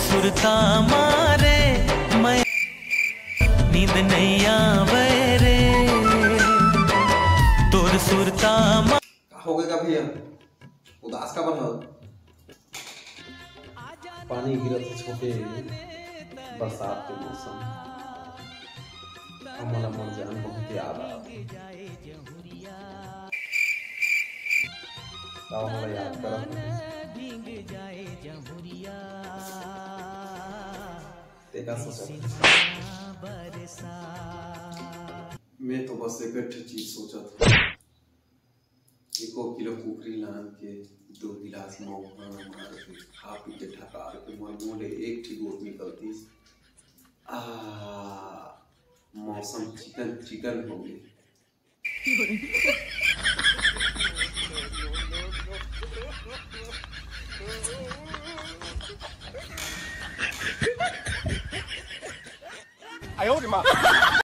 सुरता मारे मैं नींद नहीं आवे रे तोर सुरता हो गया भैया उदास का बन पानी गिरत छोटे बरसात के मौसम हमारा मन जान बहुत याद हमारा याद कर मैं तो बस एक चीज सोचा था 1 किलो कुकरी लान के 2 गिलास मौका मार के खा पी के ठकार के मोले एक ठीक गोट निकलती मौसम चिकन चिकन हो गई哎呦我的妈！